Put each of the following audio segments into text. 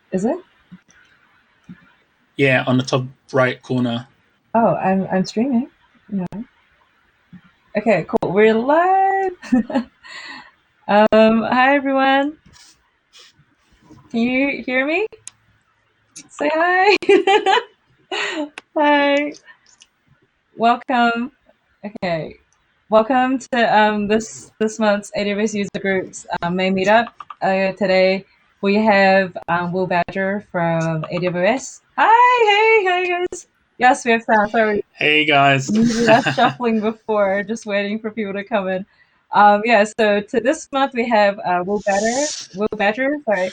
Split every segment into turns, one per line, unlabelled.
Is it?
Yeah, on the top right corner.
Oh, I'm streaming. Yeah. Okay, cool. We're live. Hi everyone. Can you hear me? Say hi. Hi. Welcome. Okay. Welcome to this month's AWS user groups main meetup. Today we have Will Badger from AWS. Hi, hey guys. Yes, we have sound. Sorry,
Hey guys.
we were shuffling before, just waiting for people to come in. Yeah, so to this month we have Will Badger, sorry,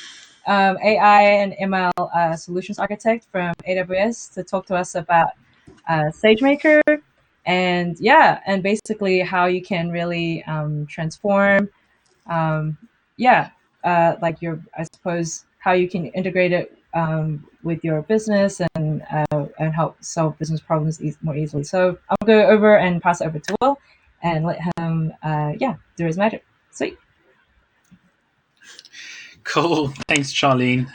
AI and ML solutions architect from AWS to talk to us about Sagemaker and yeah, and basically how you can really transform, um, yeah, like your, I suppose, how you can integrate it with your business and help solve business problems more easily. So I'll go over and pass it over to Will and let him, yeah, do his magic. Sweet.
Cool. Thanks, Charlene.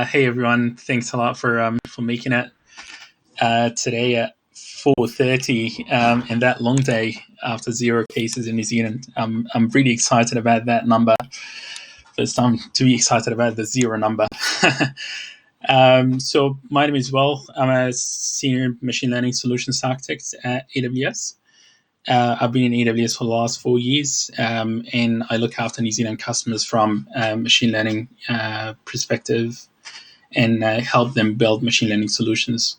Hey everyone. Thanks a lot for making it today at 4:30 in that long day after 0 cases in New Zealand. I'm really excited about that number. First time to be excited about the 0 number. So my name is Will. I'm a senior machine learning solutions architect at AWS. I've been in AWS for the last 4 years, and I look after New Zealand customers from machine learning perspective and help them build machine learning solutions.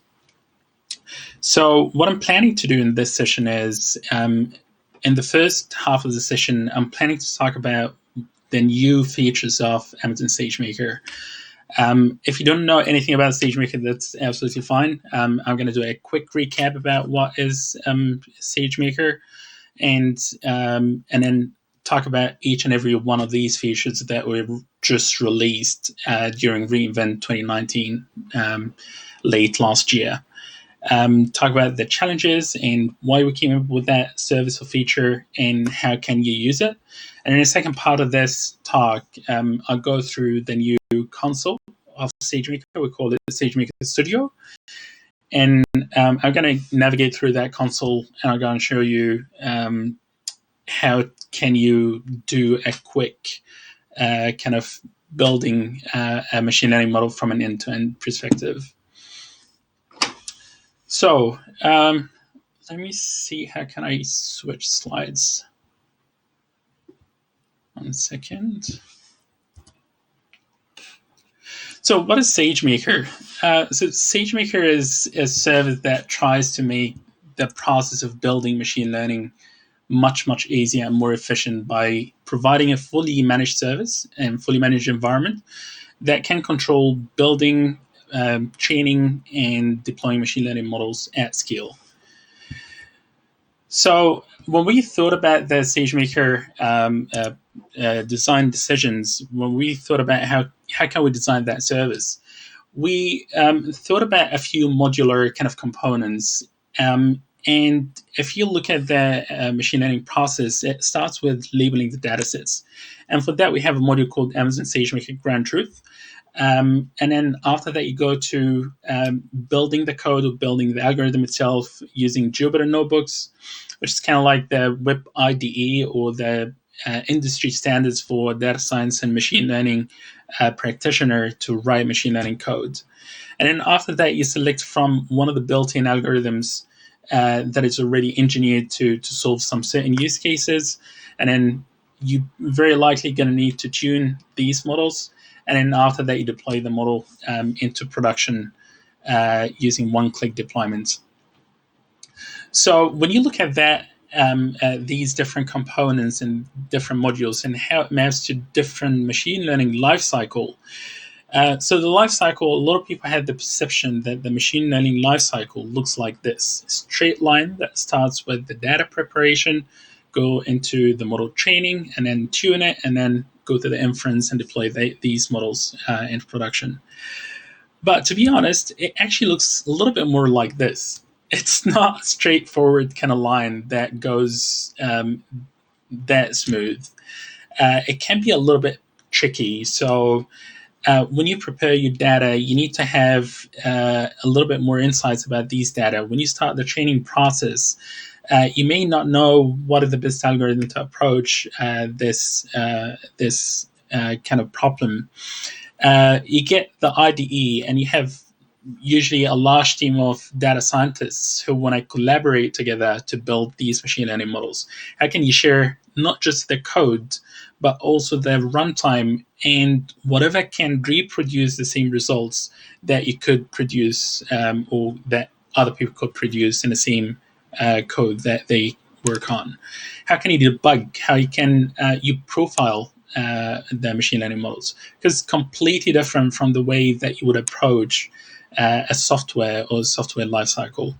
So what I'm planning to do in this session is, in the first half of the session, I'm planning to talk about the new features of Amazon SageMaker. If you don't know anything about SageMaker, that's absolutely fine. I'm going to do a quick recap about what is SageMaker, and then talk about each and every one of these features that were just released during reInvent 2019, late last year. Talk about the challenges and why we came up with that service or feature and how can you use it. And in the second part of this talk, I'll go through the new console of SageMaker. We call it SageMaker Studio. And I'm going to navigate through that console and I'm going to show you how can you do a quick kind of building a machine learning model from an end-to-end perspective. So let me see, how can I switch slides? 1 second. So what is SageMaker? So SageMaker is a service that tries to make the process of building machine learning much, much easier and more efficient by providing a fully managed service and fully managed environment that can control building, training, and deploying machine learning models at scale. So when we thought about the SageMaker design decisions, when we thought about how can we design that service, we thought about a few modular kind of components. And if you look at the machine learning process, it starts with labeling the datasets. And for that, we have a module called Amazon SageMaker Ground Truth. And then after that, you go to building the code or building the algorithm itself using Jupyter Notebooks, which is kind of like the WIP IDE or the industry standards for data science and machine learning practitioner to write machine learning code. And then after that, you select from one of the built-in algorithms that is already engineered to solve some certain use cases. And then you very likely going to need to tune these models. And then after that, you deploy the model into production using one-click deployments. So when you look at that, these different components and different modules and how it maps to different machine learning lifecycle. So the lifecycle, a lot of people had the perception that the machine learning lifecycle looks like this straight line that starts with the data preparation, go into the model training, and then tune it, and then go to the inference and deploy these models into production. But to be honest, it actually looks a little bit more like this. It's not a straightforward kind of line that goes that smooth. It can be a little bit tricky. So when you prepare your data, you need to have a little bit more insights about these data. When you start the training process, you may not know what is the best algorithm to approach this kind of problem. You get the IDE, and you have usually a large team of data scientists who want to collaborate together to build these machine learning models. How can you share not just the code, but also the runtime and whatever can reproduce the same results that you could produce, or that other people could produce in the same code that they work on? How can you debug? How you profile the machine learning models? Because it's completely different from the way that you would approach a software or software lifecycle.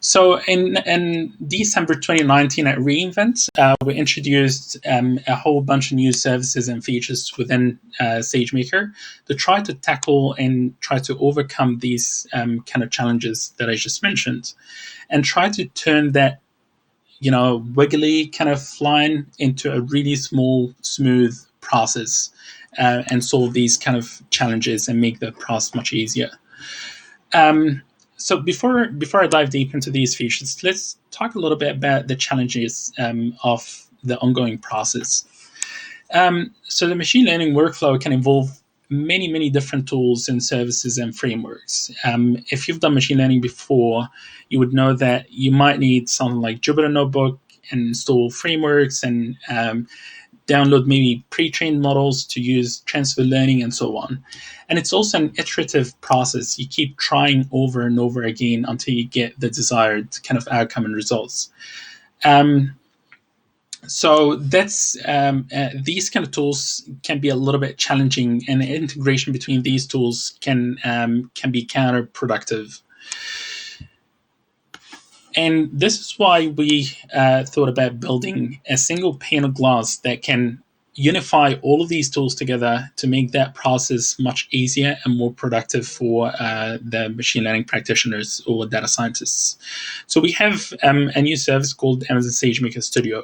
So in December 2019 at reInvent, we introduced a whole bunch of new services and features within Sagemaker to try to tackle and try to overcome these kind of challenges that I just mentioned, and try to turn that wiggly kind of line into a really small, smooth process, and solve these kind of challenges and make the process much easier. So before I dive deep into these features, let's talk a little bit about the challenges of the ongoing process. So the machine learning workflow can involve many different tools and services and frameworks. If you've done machine learning before, you would know that you might need something like Jupyter Notebook and install frameworks and download maybe pre-trained models to use transfer learning and so on. And it's also an iterative process. You keep trying over and over again until you get the desired kind of outcome and results. So that's these kind of tools can be a little bit challenging, and the integration between these tools can be counterproductive. And this is why we thought about building a single pane of glass that can unify all of these tools together to make that process much easier and more productive for the machine learning practitioners or data scientists. So we have a new service called Amazon SageMaker Studio.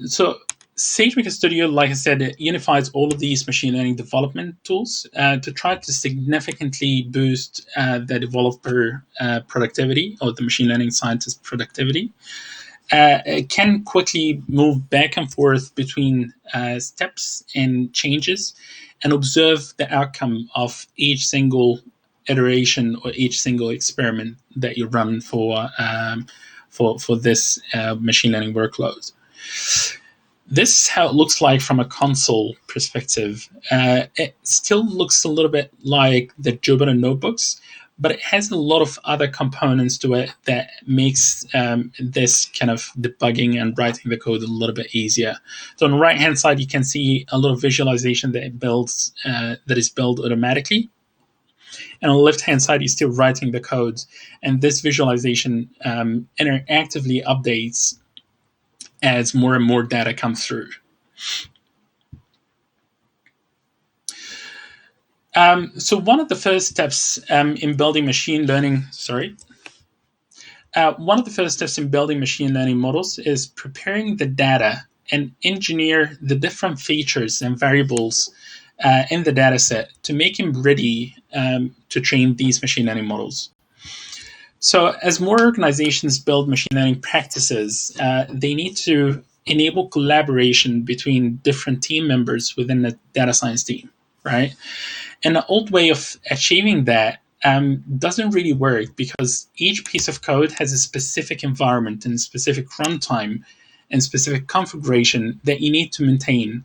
So SageMaker Studio, like I said, it unifies all of these machine learning development tools to try to significantly boost the developer productivity, or the machine learning scientist productivity. It can quickly move back and forth between steps and changes, and observe the outcome of each single iteration or each single experiment that you run for this machine learning workload. This is how it looks like from a console perspective. It still looks a little bit like the Jupyter notebooks, but it has a lot of other components to it that makes this kind of debugging and writing the code a little bit easier. So on the right-hand side, you can see a little visualization that it builds, that is built automatically. And on the left-hand side, you're still writing the code. And this visualization interactively updates as more and more data comes through. So one of the first steps in building machine learning, one of the first steps in building machine learning models is preparing the data and engineer the different features and variables in the data set to make them ready to train these machine learning models. So as more organizations build machine learning practices, they need to enable collaboration between different team members within the data science team, right? And the old way of achieving that doesn't really work, because each piece of code has a specific environment and specific runtime and specific configuration that you need to maintain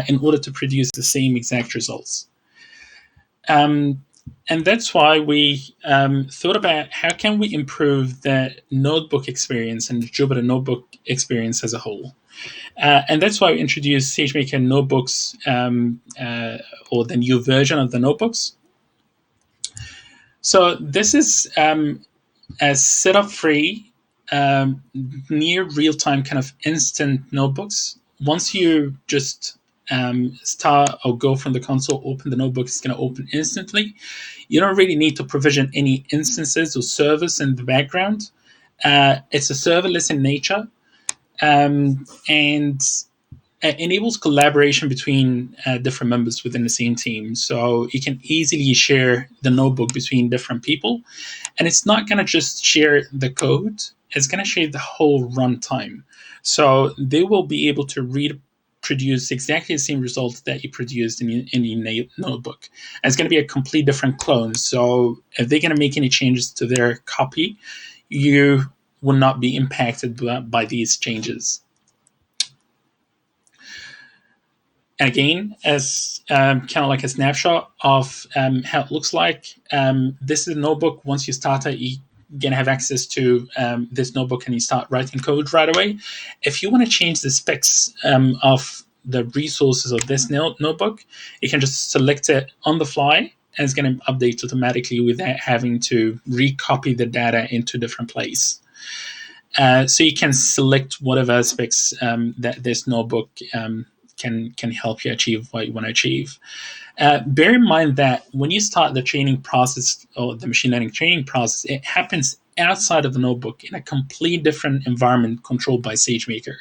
in order to produce the same exact results. And that's why we thought about how can we improve the notebook experience and the Jupyter notebook experience as a whole. And that's why we introduced SageMaker Notebooks, or the new version of the notebooks. So this is a setup-free, near real-time kind of instant notebooks. Once you just start or go from the console, open the notebook, it's going to open instantly. You don't really need to provision any instances or servers in the background. It's a serverless in nature, and enables collaboration between different members within the same team. So you can easily share the notebook between different people. And it's not going to just share the code, it's going to share the whole runtime. So they will be able to reproduce exactly the same result that you produced in your notebook. And it's going to be a complete different clone. So if they're going to make any changes to their copy, you will not be impacted by these changes. And again, as kind of like a snapshot of how it looks like. This is a notebook. Once you start it, you're going to have access to this notebook and you start writing code right away. If you want to change the specs of the resources of this notebook, you can just select it on the fly and it's going to update automatically without having to recopy the data into a different place. So you can select whatever aspects that this notebook can help you achieve what you want to achieve. Bear in mind that when you start the training process or the machine learning training process, it happens outside of the notebook in a completely different environment controlled by Sagemaker.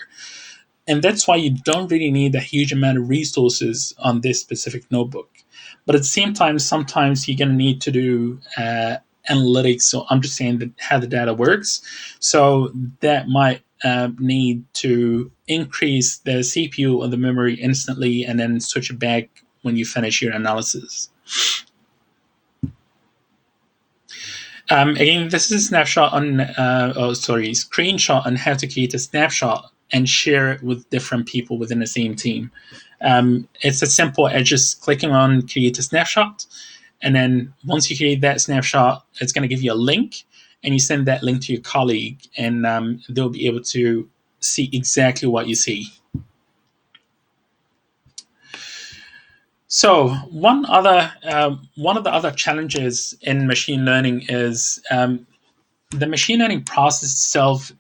And that's why you don't really need a huge amount of resources on this specific notebook. But at the same time, sometimes you're going to need to do analytics or understand how the data works. So that might need to increase the CPU or the memory instantly and then switch it back when you finish your analysis. Again, this is a snapshot on, screenshot on how to create a snapshot and share it with different people within the same team. It's as simple as just clicking on create a snapshot. And then once you create that snapshot, it's going to give you a link and you send that link to your colleague and they'll be able to see exactly what you see. So one of the other challenges in machine learning is the machine learning process itself.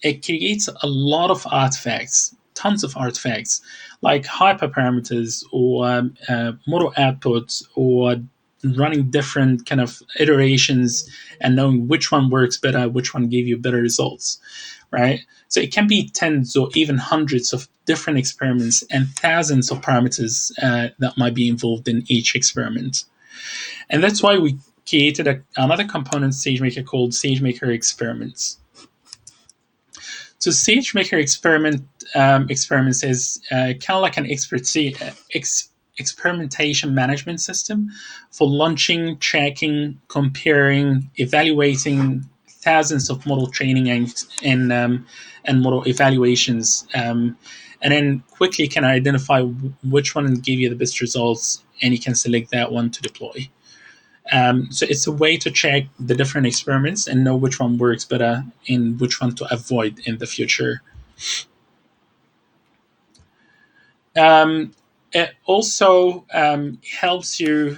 It creates a lot of artifacts, tons of artifacts, like hyperparameters or model outputs or running different kind of iterations and knowing which one works better, which one gave you better results, right? So it can be tens or even hundreds of different experiments and thousands of parameters that might be involved in each experiment. And that's why we created another component Sagemaker called Sagemaker Experiments. So Sagemaker experiments is kind of like an experimentation management system for launching, tracking, comparing, evaluating thousands of model training and model evaluations, and then quickly can identify which one give you the best results, and you can select that one to deploy. So it's a way to check the different experiments and know which one works better and which one to avoid in the future. It also helps you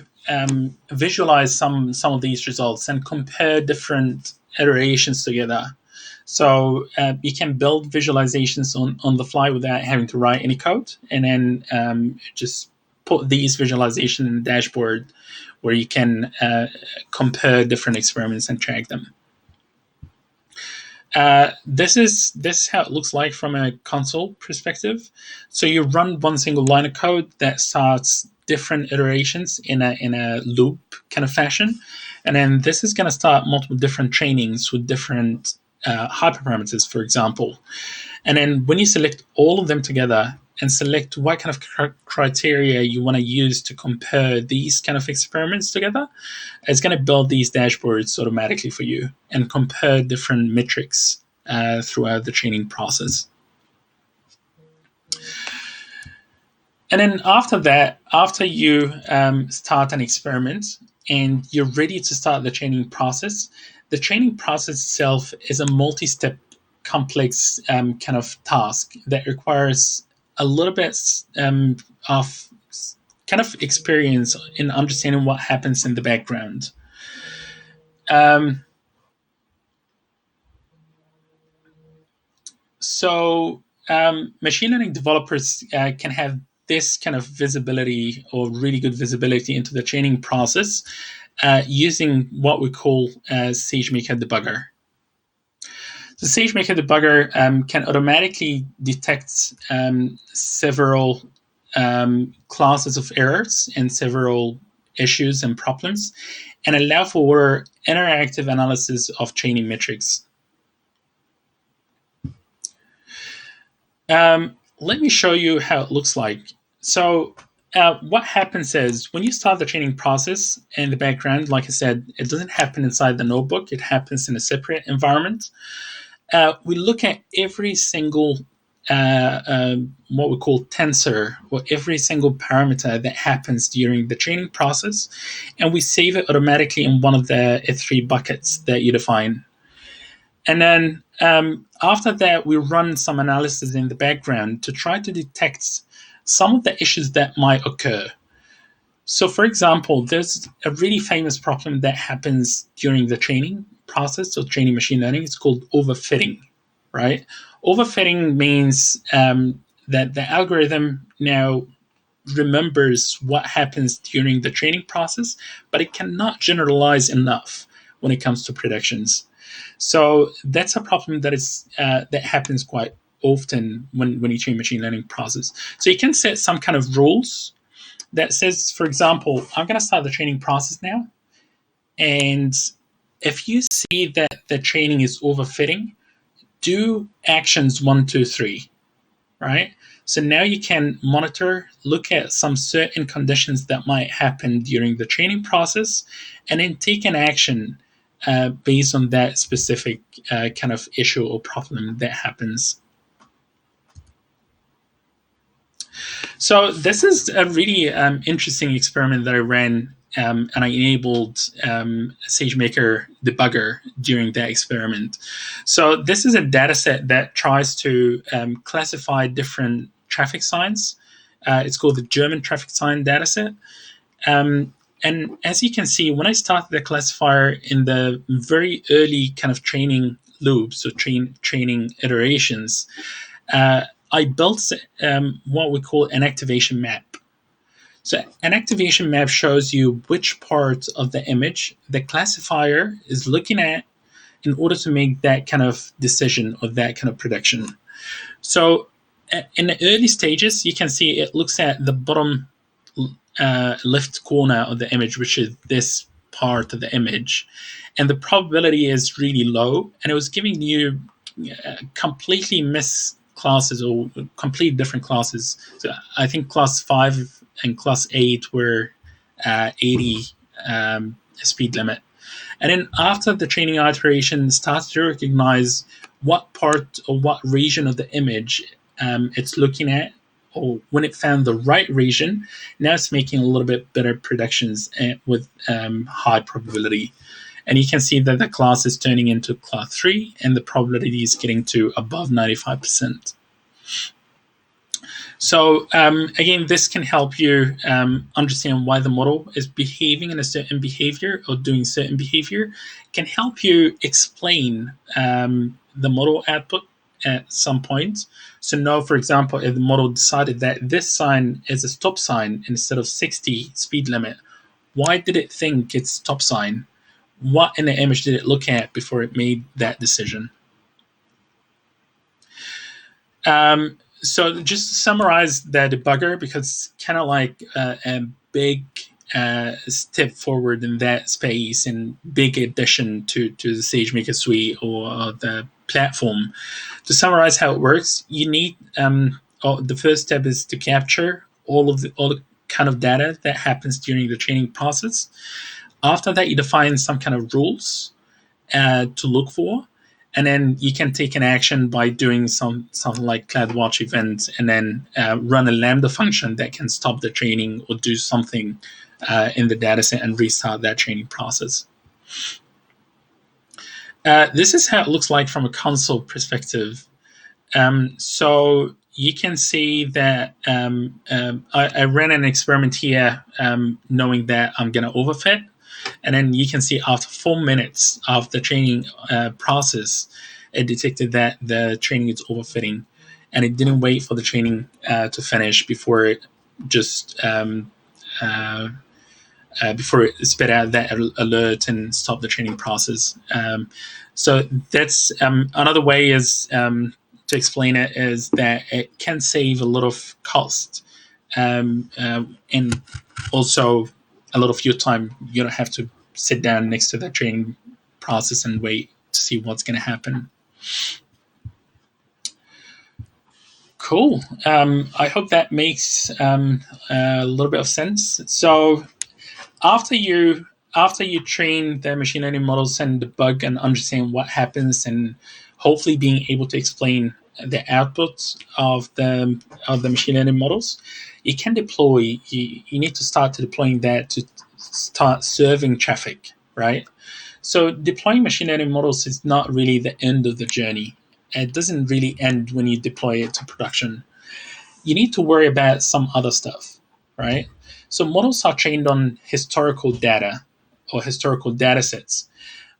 visualize some of these results and compare different iterations together. So you can build visualizations on the fly without having to write any code, and then just put these visualizations in the dashboard where you can compare different experiments and track them. This is how it looks like from a console perspective. So you run one single line of code that starts different iterations in a loop kind of fashion, and then this is going to start multiple different trainings with different hyperparameters, for example. And then when you select all of them together and select what kind of criteria you want to use to compare these kind of experiments together, it's going to build these dashboards automatically for you and compare different metrics throughout the training process. And then after that, after you start an experiment and you're ready to start the training process itself is a multi-step complex kind of task that requires a little bit of kind of experience in understanding what happens in the background. So machine learning developers can have this kind of visibility or really good visibility into the training process using what we call Sagemaker Debugger. The SageMaker debugger can automatically detect several classes of errors and several issues and problems, and allow for interactive analysis of chaining metrics. Let me show you how it looks like. So what happens is when you start the training process in the background, like I said, it doesn't happen inside the notebook. It happens in a separate environment. We look at every single what we call tensor, or every single parameter that happens during the training process, and we save it automatically in one of the three buckets that you define. And then after that, we run some analysis in the background to try to detect some of the issues that might occur. So, for example, there's a really famous problem that happens during the training process of training machine learning. It's called overfitting, right? Overfitting means that the algorithm now remembers what happens during the training process, but it cannot generalize enough when it comes to predictions. So that's a problem that happens quite often when you train machine learning process. So you can set some kind of rules that says, for example, I'm going to start the training process now, and if you see that the training is overfitting, do actions 1, 2, 3, right? So now you can monitor, look at some certain conditions that might happen during the training process, and then take an action based on that specific kind of issue or problem that happens. So this is a really interesting experiment that I ran, and I enabled SageMaker debugger during that experiment. So this is a data set that tries to classify different traffic signs. It's called the German traffic sign data set. And as you can see, when I started the classifier in the very early kind of training loops or training iterations, I built what we call an activation map. So an activation map shows you which part of the image the classifier is looking at in order to make that kind of decision or that kind of prediction. So in the early stages, you can see it looks at the bottom left corner of the image, which is this part of the image, and the probability is really low, and it was giving you completely missed classes or complete different classes. So I think class 5 and class 8 were 80 speed limit. And then after the training iteration starts to recognize what part or what region of the image it's looking at, or when it found the right region, now it's making a little bit better predictions with high probability. And you can see that the class is turning into class 3, and the probability is getting to above 95%. So again, this can help you understand why the model is behaving in a certain behavior or doing certain behavior. It can help you explain the model output at some point. So now, for example, if the model decided that this sign is a stop sign instead of 60 speed limit, why did it think it's stop sign? What in the image did it look at before it made that decision? So just to summarize the debugger, because it's kind of like a big step forward in that space and big addition to the SageMaker suite or the platform. To summarize how it works, you need the first step is to capture all the kind of data that happens during the training process. After that, you define some kind of rules to look for, and then you can take an action by doing something like CloudWatch event, and then run a Lambda function that can stop the training or do something in the dataset and restart that training process. This is how it looks like from a console perspective. So you can see that I ran an experiment here knowing that I'm going to overfit. And then you can see after 4 minutes of the training process, it detected that the training is overfitting. And it didn't wait for the training to finish before it just before it spit out that alert and stop the training process. So that's another way is to explain it is that it can save a lot of cost, and also a lot of your time. You don't have to sit down next to the training process and wait to see what's going to happen. Cool. I hope that makes a little bit of sense. So after you train the machine learning models and debug and understand what happens, and hopefully being able to explain the outputs of the machine learning models, you can deploy. You need to start to deploying that to start serving traffic, right? So deploying machine learning models is not really the end of the journey. It doesn't really end when you deploy it to production. You need to worry about some other stuff, right? So models are trained on historical data or historical data sets.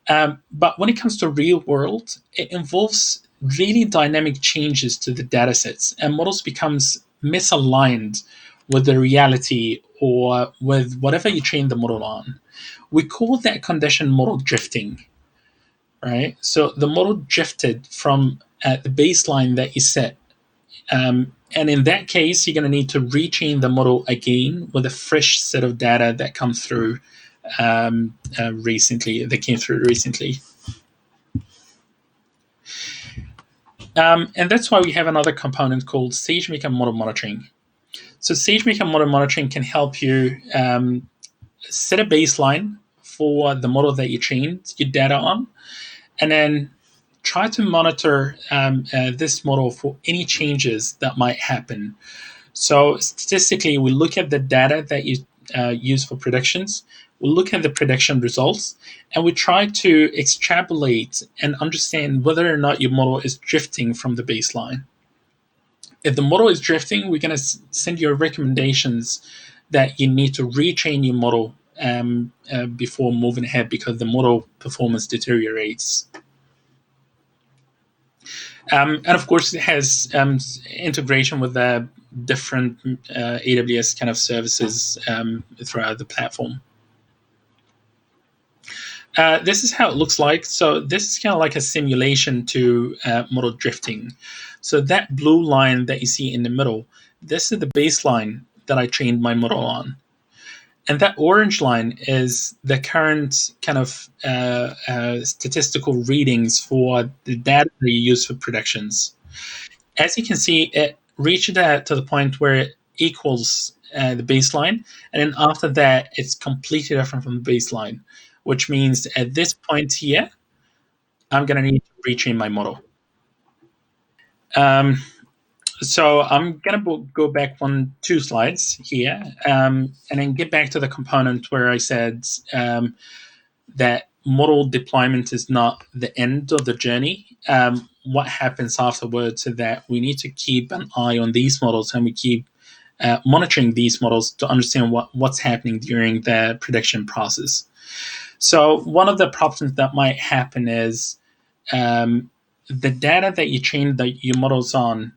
But when it comes to real world, it involves really dynamic changes to the data sets, and models becomes misaligned with the reality or with whatever you train the model on. We call that condition model drifting, right? So the model drifted from the baseline that you set. And in that case, you're going to need to retrain the model again with a fresh set of data that comes through recently. That came through recently, and that's why we have another component called Sagemaker model monitoring. So Sagemaker model monitoring can help you set a baseline for the model that you trained your data on, and then try to monitor this model for any changes that might happen. So statistically, we look at the data that you use for predictions, we look at the prediction results, and we try to extrapolate and understand whether or not your model is drifting from the baseline. If the model is drifting, we're going to send you recommendations that you need to retrain your model before moving ahead because the model performance deteriorates. And of course, it has integration with the different AWS kind of services throughout the platform. This is how it looks like. So this is kind of like a simulation to model drifting. So that blue line that you see in the middle, this is the baseline that I trained my model on. And that orange line is the current kind of statistical readings for the data that you use for predictions. As you can see, it reached that to the point where it equals the baseline, and then after that, it's completely different from the baseline, which means at this point here, I'm going to need to retrain my model. So I'm going to go back 2 slides here, and then get back to the component where I said that model deployment is not the end of the journey. What happens afterwards is that we need to keep an eye on these models, and we keep monitoring these models to understand what's happening during the prediction process. So one of the problems that might happen is the data that you train your models on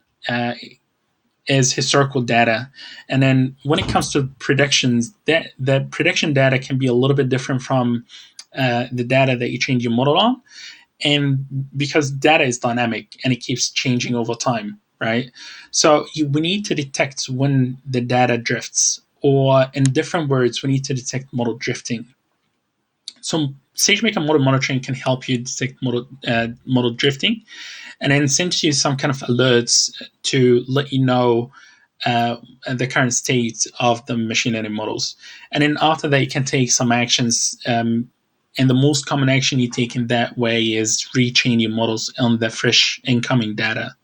is historical data, and then when it comes to predictions, the prediction data can be a little bit different from the data that you trained your model on, and because data is dynamic and it keeps changing over time, right? So we need to detect when the data drifts, or in different words, we need to detect model drifting. So SageMaker model monitoring can help you detect model drifting, and then send you some kind of alerts to let you know the current state of the machine learning models. And then after that, you can take some actions. And the most common action you take in that way is retrain your models on the fresh incoming data.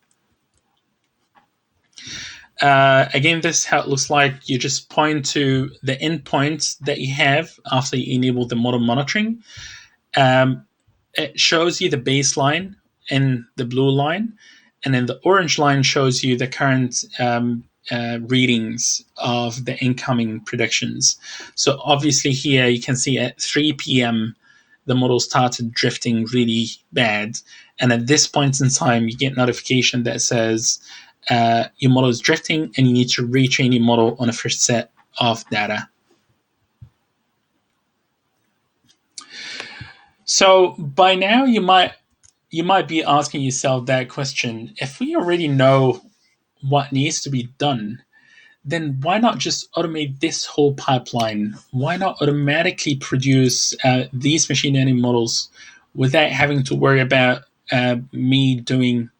Again, this is how it looks like. You just point to the endpoints that you have after you enable the model monitoring. It shows you the baseline in the blue line, and then the orange line shows you the current readings of the incoming predictions. So obviously here you can see at 3 p.m. the model started drifting really bad, and at this point in time you get notification that says your model is drifting and you need to retrain your model on a fresh set of data. So by now you might be asking yourself that question. If we already know what needs to be done, then why not just automate this whole pipeline? Why not automatically produce these machine learning models without having to worry about me doing,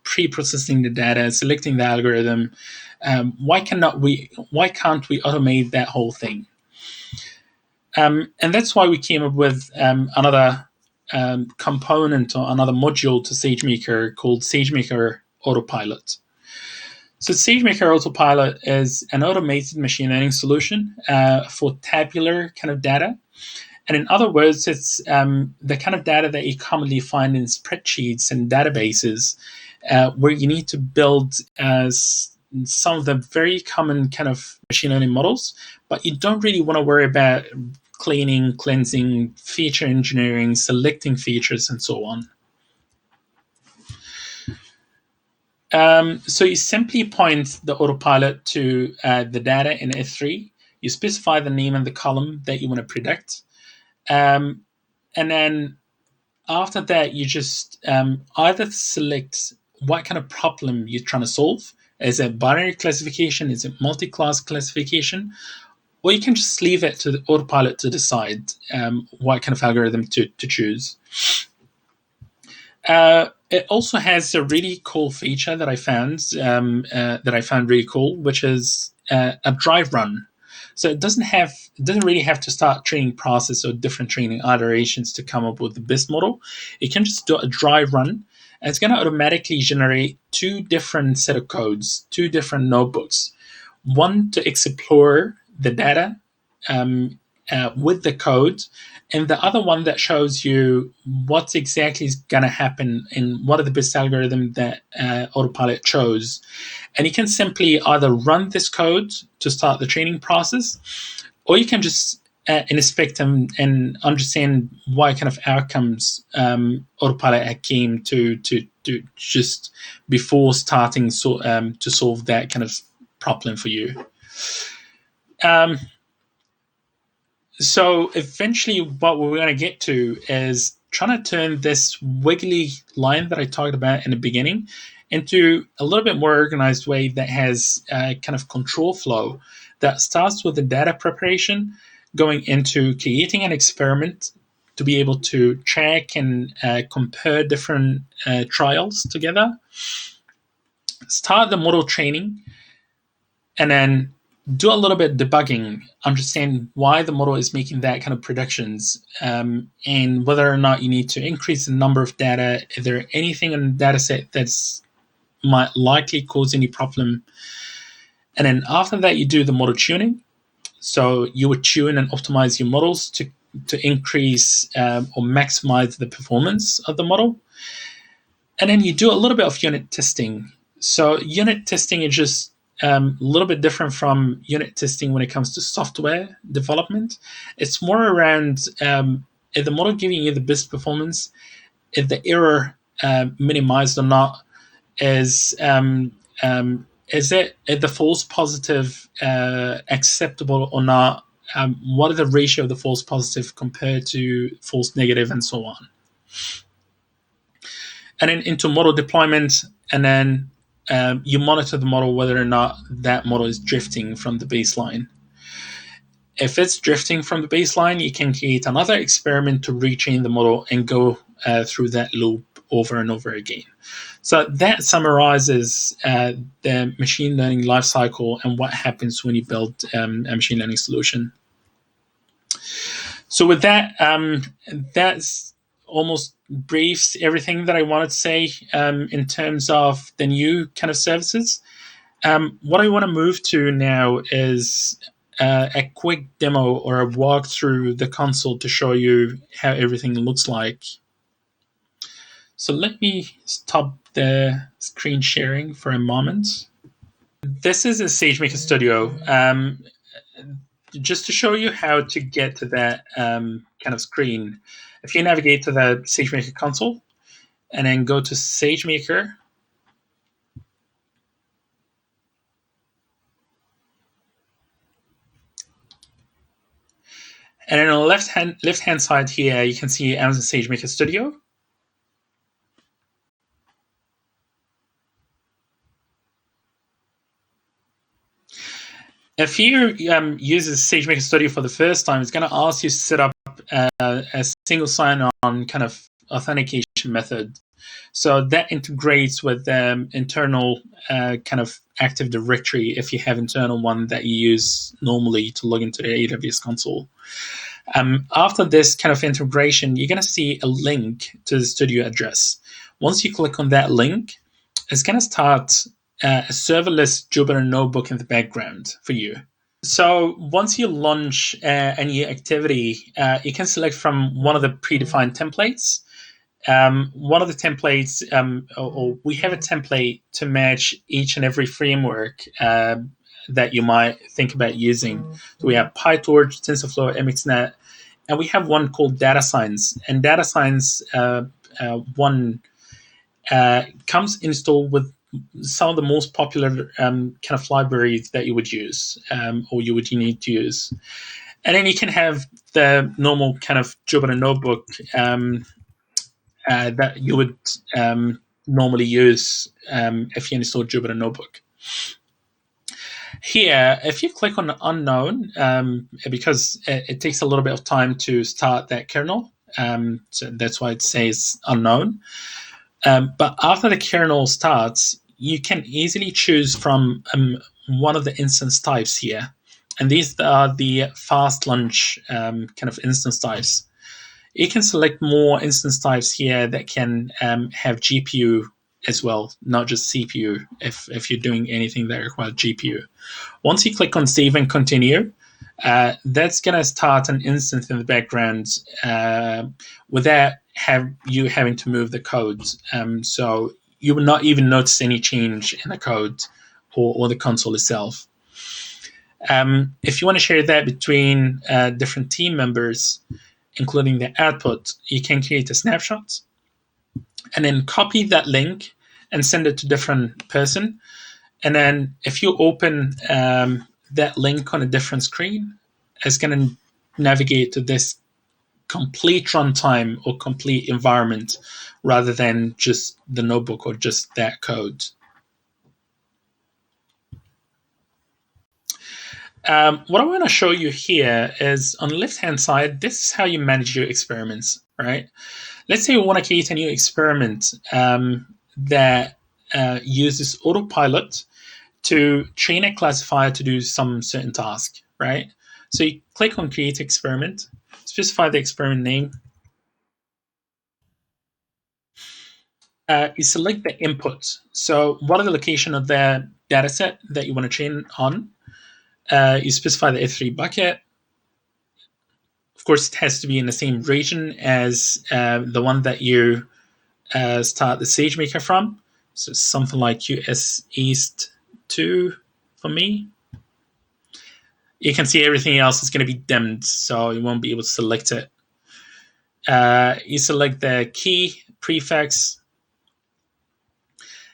pre-processing the data, selecting the algorithm? Why can't we automate that whole thing? And that's why we came up with another component or another module to SageMaker called SageMaker Autopilot. So SageMaker Autopilot is an automated machine learning solution for tabular kind of data. And in other words, it's the kind of data that you commonly find in spreadsheets and databases where you need to build some of the very common kind of machine learning models, but you don't really want to worry about cleaning, cleansing, feature engineering, selecting features, and so on. So you simply point the autopilot to the data in S3. You specify the name and the column that you want to predict. And then after that, you just either select what kind of problem you're trying to solve. Is it binary classification? Is it multi-class classification? Or you can just leave it to the autopilot to decide what kind of algorithm to choose. It also has a really cool feature that I found really cool, which is a dry run. So it doesn't really have to start training process or different training iterations to come up with the best model. You can just do a dry run, and it's going to automatically generate two different set of codes, two different notebooks. One to explore the data with the code, and the other one that shows you what exactly is going to happen and what are the best algorithm that Autopilot chose. And you can simply either run this code to start the training process, or you can just inspect and understand what kind of outcomes Autopilot came to just before starting to solve that kind of problem for you. So eventually, what we're going to get to is trying to turn this wiggly line that I talked about in the beginning into a little bit more organized way that has a kind of control flow that starts with the data preparation, going into creating an experiment to be able to check and compare different trials together, start the model training, and then do a little bit of debugging, understand why the model is making that kind of predictions, and whether or not you need to increase the number of data. Is there anything in the data set that's might likely cause any problem? And then after that, you do the model tuning. So you would tune and optimize your models to increase or maximize the performance of the model. And then you do a little bit of unit testing. So unit testing is just a little bit different from unit testing when it comes to software development. It's more around is the model giving you the best performance? Is the error minimized or not? Is the false positive acceptable or not? What is the ratio of the false positive compared to false negative, and so on? And then into model deployment, and then you monitor the model whether or not that model is drifting from the baseline. If it's drifting from the baseline, you can create another experiment to retrain the model and go through that loop over and over again. So that summarizes the machine learning lifecycle and what happens when you build a machine learning solution. So with that, that's almost briefs everything that I wanted to say in terms of the new kind of services. What I want to move to now is a quick demo or a walk through the console to show you how everything looks like. So let me stop the screen sharing for a moment. This is a SageMaker Studio. Just to show you how to get to that kind of screen, if you navigate to the SageMaker console and then go to SageMaker, And then on the left hand side here, you can see Amazon SageMaker Studio. If you use SageMaker Studio for the first time, it's going to ask you to set up a single sign-on kind of authentication method. So that integrates with the internal kind of Active Directory if you have internal one that you use normally to log into the AWS console. After this kind of integration, you're going to see a link to the studio address. Once you click on that link, it's going to start a serverless Jupyter notebook in the background for you. So once you launch a new activity, you can select from one of the predefined templates. One of the templates, or we have a template to match each and every framework that you might think about using. So we have PyTorch, TensorFlow, MXNet, and we have one called Data Science. And Data Science one comes installed with some of the most popular kind of libraries that you would use or you would need to use. And then you can have the normal kind of Jupyter notebook that you would normally use if you install Jupyter Notebook. Here, if you click on unknown, because it takes a little bit of time to start that kernel, so that's why it says unknown. But after the kernel starts, you can easily choose from one of the instance types here. And these are the fast launch kind of instance types. You can select more instance types here that can have GPU as well, not just CPU, if you're doing anything that requires GPU. Once you click on Save and Continue, that's going to start an instance in the background without you having to move the code. So you will not even notice any change in the code or the console itself. If you want to share that between different team members, including the output, you can create a snapshot and then copy that link and send it to a different person. And then if you open that link on a different screen, it's going to navigate to this complete runtime or complete environment rather than just the notebook or just that code. What I want to show you here is on the left-hand side, this is how you manage your experiments, right? Let's say you want to create a new experiment that uses Autopilot to train a classifier to do some certain task, right? So you click on Create Experiment, specify the experiment name. You select the input. So what are the location of the data set that you want to train on? You specify the S3 bucket. Of course, it has to be in the same region as the one that you start the SageMaker from. So something like US East 2 for me. You can see everything else is going to be dimmed, so you won't be able to select it. You select the key prefix,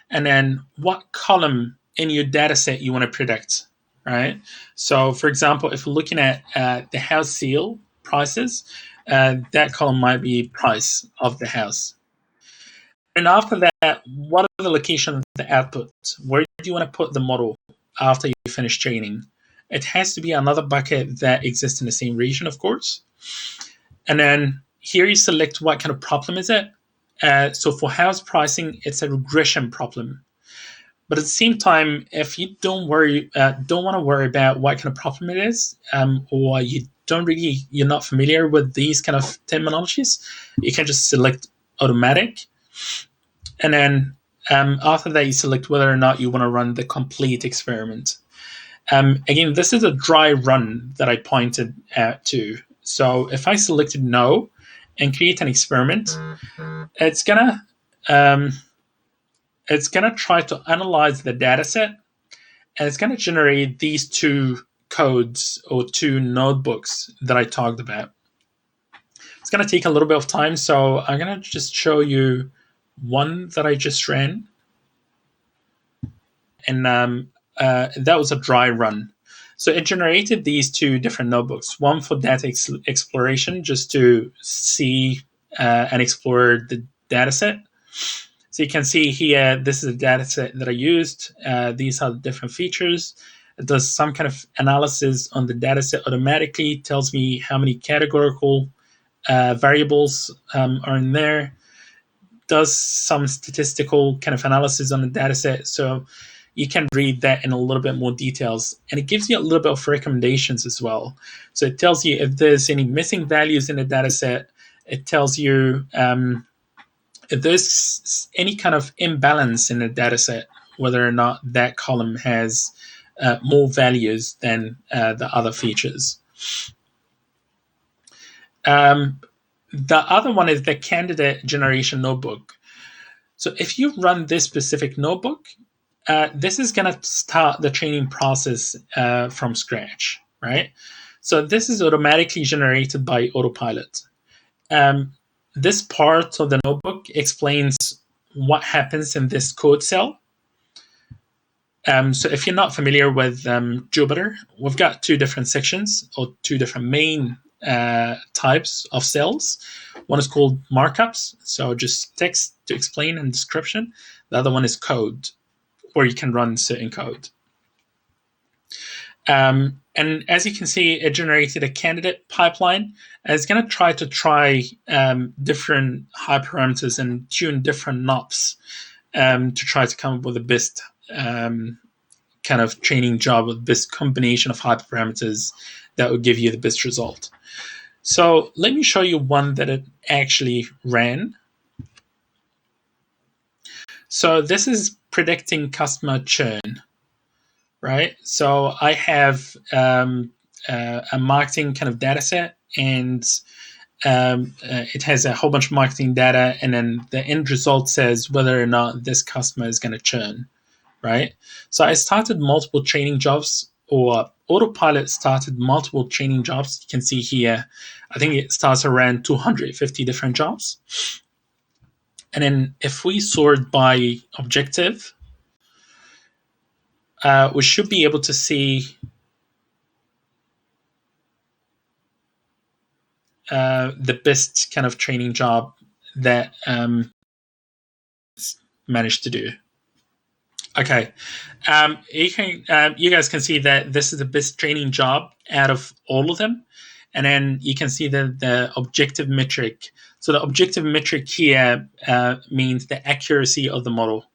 and then what column in your data set you want to predict, right? So, for example, if we're looking at the house sale prices, that column might be price of the house. And after that, what are the location of the output? Where do you want to put the model after you finish training? It has to be another bucket that exists in the same region, of course. And then here you select what kind of problem is it. So for house pricing, it's a regression problem. But at the same time, if you don't want to worry about what kind of problem it is, or you're not familiar with these kind of terminologies, you can just select automatic. And then after that, you select whether or not you want to run the complete experiment. Again, this is a dry run that I pointed out to. So if I selected no and create an experiment, it's gonna try to analyze the data set, and it's gonna generate these two codes or two notebooks that I talked about. It's gonna take a little bit of time, so I'm gonna just show you one that I just ran, and that was a dry run. So it generated these two different notebooks, one for data exploration, just to see and explore the data set. So you can see here, this is a data set that I used. These are the different features. It does some kind of analysis on the data set automatically, tells me how many categorical variables are in there, does some statistical kind of analysis on the data set. So you can read that in a little bit more details. And it gives you a little bit of recommendations as well. So it tells you if there's any missing values in the data set. It tells you if there's any kind of imbalance in the data set, whether or not that column has more values than the other features. The other one is the candidate generation notebook. So if you run this specific notebook, this is going to start the training process from scratch, right? So this is automatically generated by Autopilot. This part of the notebook explains what happens in this code cell. So if you're not familiar with Jupyter, we've got two different sections or two different main types of cells. One is called markups, so just text to explain and description. The other one is code, where you can run certain code. And as you can see, it generated a candidate pipeline. And it's going to try different hyperparameters and tune different knobs to try to come up with the best kind of training job with this combination of hyperparameters that will give you the best result. So let me show you one that it actually ran. So this is predicting customer churn, right? So I have a marketing kind of data set, and it has a whole bunch of marketing data, and then the end result says whether or not this customer is going to churn, right? So I started multiple training jobs, or Autopilot started multiple training jobs. You can see here, I think it starts around 250 different jobs. And then if we sort by objective, we should be able to see the best kind of training job that managed to do. Okay, you guys can see that this is the best training job out of all of them. And then you can see the objective metric. So the objective metric here means the accuracy of the model.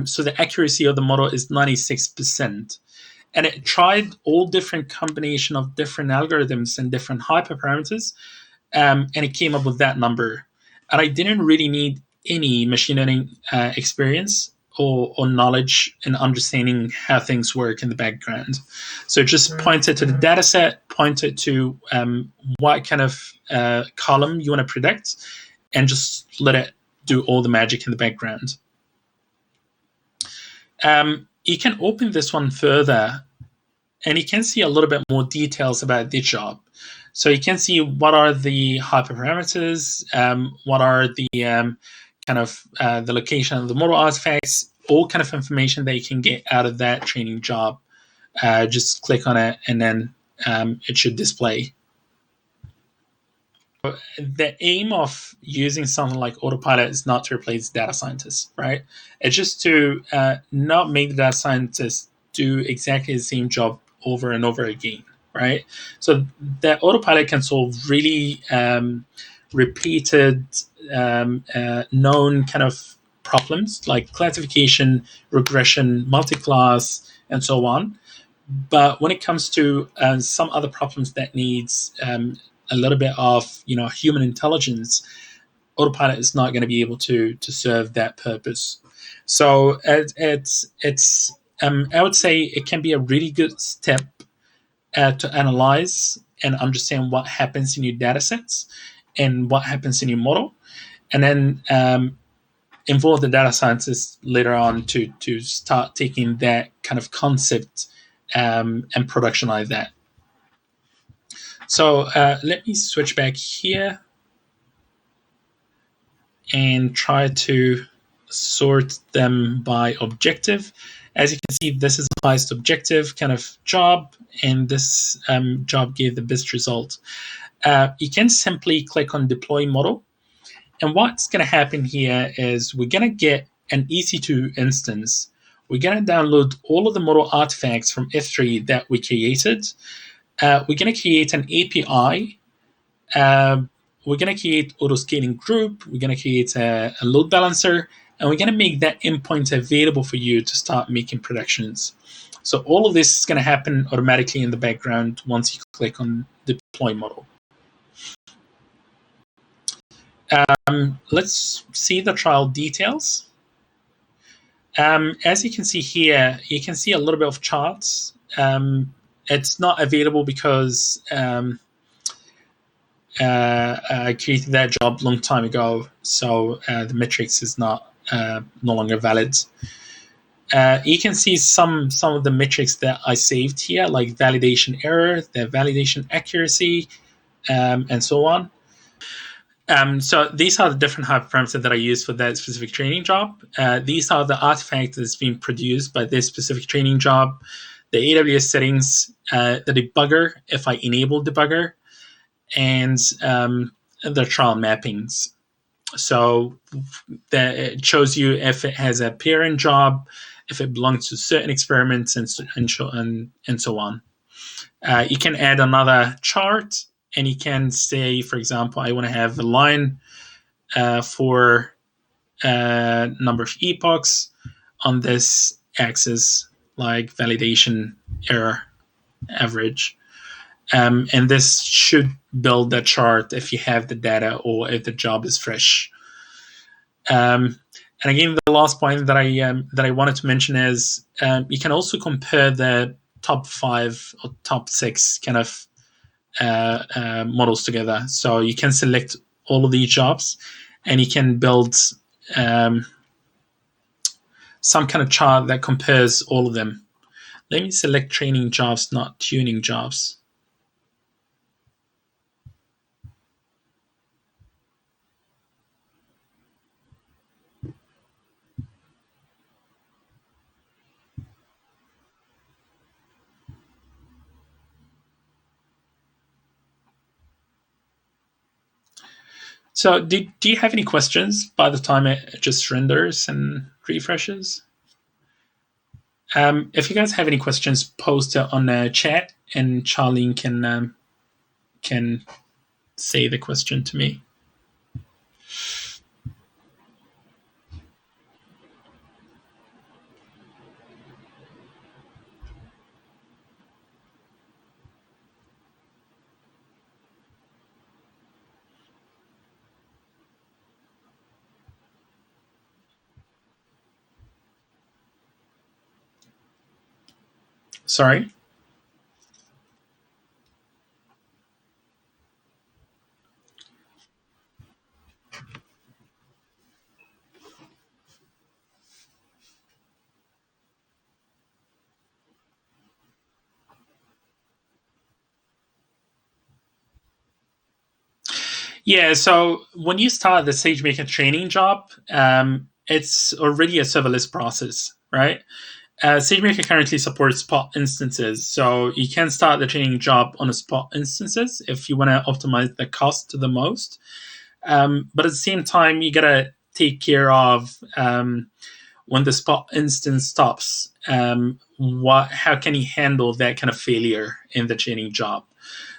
So the accuracy of the model is 96%. And it tried all different combination of different algorithms and different hyperparameters, and it came up with that number. And I didn't really need any machine learning experience or knowledge in understanding how things work in the background. So just pointed to the data set, pointed to what kind of column you want to predict, and just let it do all the magic in the background. You can open this one further, and you can see a little bit more details about the job. So you can see what are the hyperparameters, what are the kind of the location of the model artifacts, all kind of information that you can get out of that training job. Just click on it, and then it should display. The aim of using something like Autopilot is not to replace data scientists, right? It's just to not make the data scientists do exactly the same job over and over again, right? So the Autopilot can solve really repeated, known kind of problems like classification, regression, multi-class, and so on. But when it comes to some other problems that needs a little bit of human intelligence, Autopilot is not going to be able to serve that purpose. So it's I would say it can be a really good step to analyze and understand what happens in your data sets and what happens in your model, and then involve the data scientists later on to start taking that kind of concept and productionize that. So let me switch back here and try to sort them by objective. As you can see, this is the highest objective kind of job, and this job gave the best result. You can simply click on deploy model. And what's going to happen here is we're going to get an EC2 instance. We're going to download all of the model artifacts from F3 that we created. We're going to create an API. We're going to create auto-scaling group. We're going to create a load balancer. And we're going to make that endpoint available for you to start making predictions. So all of this is going to happen automatically in the background once you click on deploy model. Let's see the trial details. As you can see here, you can see a little bit of charts. It's not available because I created that job a long time ago, so the metrics is no longer valid. You can see some of the metrics that I saved here, like validation error, the validation accuracy, and so on. So these are the different hyperparameters that I use for that specific training job. These are the artifacts that's being produced by this specific training job, the AWS settings, the debugger, if I enable debugger, and the trial mappings. So it shows you if it has a parent job, if it belongs to certain experiments, and so on. You can add another chart, and you can say, for example, I want to have a line for number of epochs on this axis, like validation error average. And this should build the chart if you have the data or if the job is fresh. And again, the last point that I wanted to mention is you can also compare the top 5 or top 6 kind of models together. So you can select all of these jobs, and you can build some kind of chart that compares all of them. Let me select training jobs, not tuning jobs. So do you have any questions by the time it just renders and refreshes? If you guys have any questions, post it on the chat, and Charlene can say the question to me. Sorry. Yeah, so when you start the SageMaker training job, it's already a serverless process, right? SageMaker currently supports spot instances, so you can start the training job on a spot instances if you want to optimize the cost to the most. But at the same time, you gotta take care of when the spot instance stops. How can you handle that kind of failure in the training job?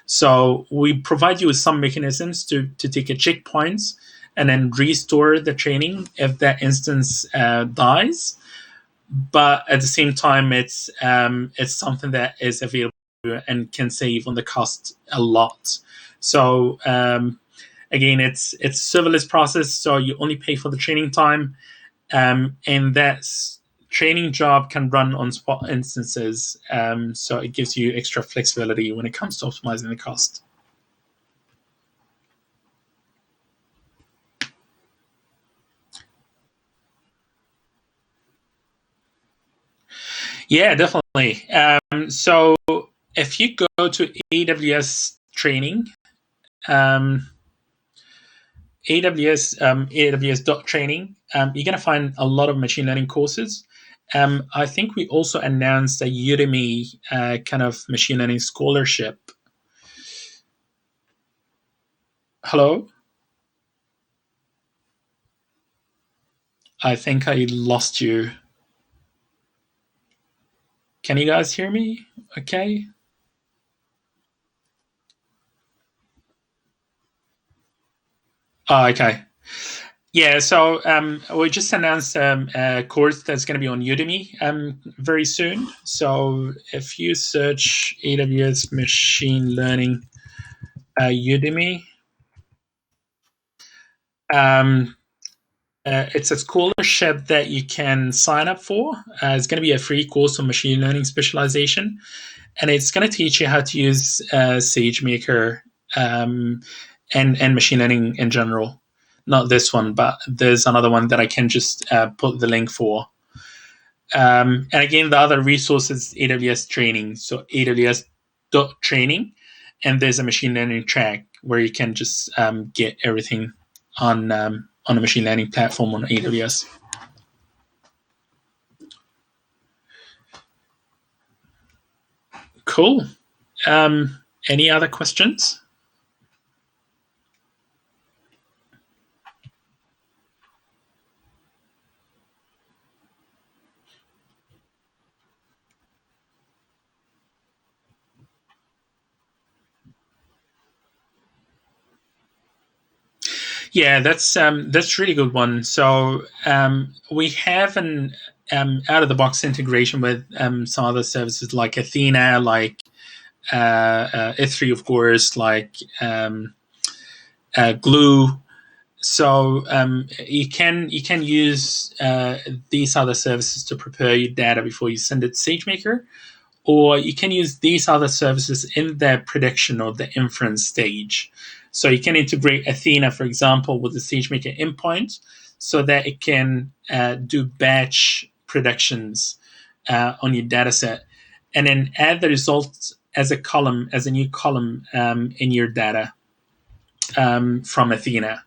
So we provide you with some mechanisms to take a checkpoints and then restore the training if that instance dies. But at the same time, it's something that is available and can save on the cost a lot. So again, it's a serverless process, so you only pay for the training time, and that training job can run on spot instances. So it gives you extra flexibility when it comes to optimizing the cost. Yeah, definitely. So if you go to AWS training, AWS.training, you're going to find a lot of machine learning courses. I think we also announced a Udemy kind of machine learning scholarship. Hello? I think I lost you. Can you guys hear me? Okay. Oh, okay. Yeah, so we just announced a course that's going to be on Udemy very soon. So if you search AWS machine learning Udemy, um, it's a scholarship that you can sign up for. It's going to be a free course on machine learning specialization, and it's going to teach you how to use Sagemaker and machine learning in general. Not this one, but there's another one that I can just put the link for. And again, the other resource is AWS training. So AWS training, and there's a machine learning track where you can just get everything on a machine learning platform on AWS. Cool. Any other questions? Yeah, that's really good one. So we have an out of the box integration with some other services like Athena, like S3, of course, like Glue. So you can use these other services to prepare your data before you send it to SageMaker, or you can use these other services in the prediction or the inference stage. So you can integrate Athena, for example, with the SageMaker endpoint so that it can do batch predictions on your data set, and then add the results as a column, as a new column in your data from Athena.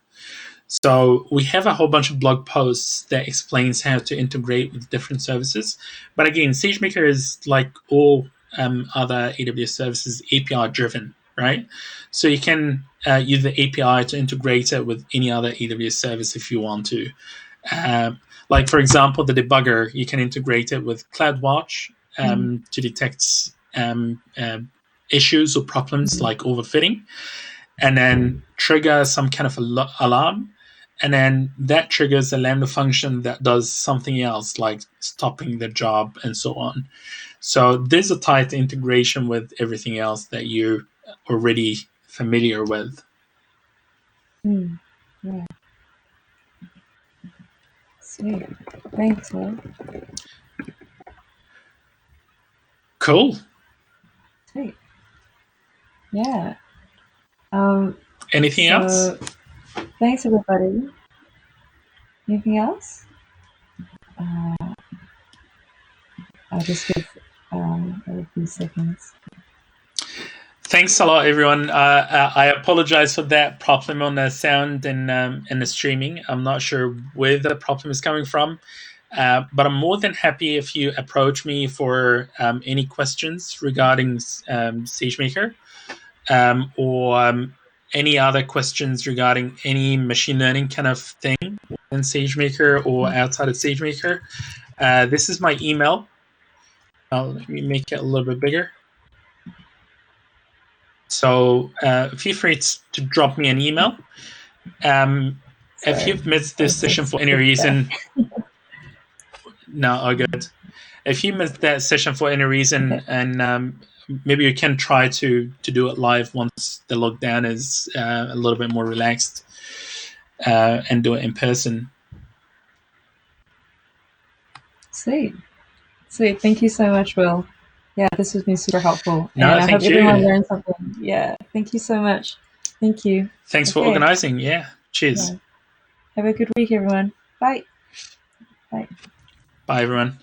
So we have a whole bunch of blog posts that explains how to integrate with different services. But again, SageMaker is like all other AWS services, API driven, right? So you can use the API to integrate it with any other AWS service if you want to. Like for example, the debugger, you can integrate it with CloudWatch to detect issues or problems like overfitting, and then trigger some kind of alarm, and then that triggers a Lambda function that does something else, like stopping the job and so on. So there's a tight integration with everything else that you're already familiar with.
Yeah. Sweet. Thanks, Will.
Cool.
Sweet. Yeah.
Anything else?
Thanks, everybody. Anything else? I'll just give a few seconds.
Thanks a lot, everyone. I apologize for that problem on the sound and the streaming. I'm not sure where the problem is coming from, but I'm more than happy if you approach me for any questions regarding SageMaker or any other questions regarding any machine learning kind of thing in SageMaker or outside of SageMaker. This is my email. Let me make it a little bit bigger. So feel free to drop me an email. If you've missed this session for any reason, no, all good. If you missed that session for any reason, and maybe you can try to do it live once the lockdown is a little bit more relaxed, and do it in person.
Sweet. Thank you so much, Will. Yeah, this has been super helpful.
No,
and I hope
thank you.
everyone learned something. Yeah, thank you so much. Thank you.
Thanks for organizing. Yeah, cheers.
Yeah. Have a good week, everyone. Bye. Bye.
Bye, everyone.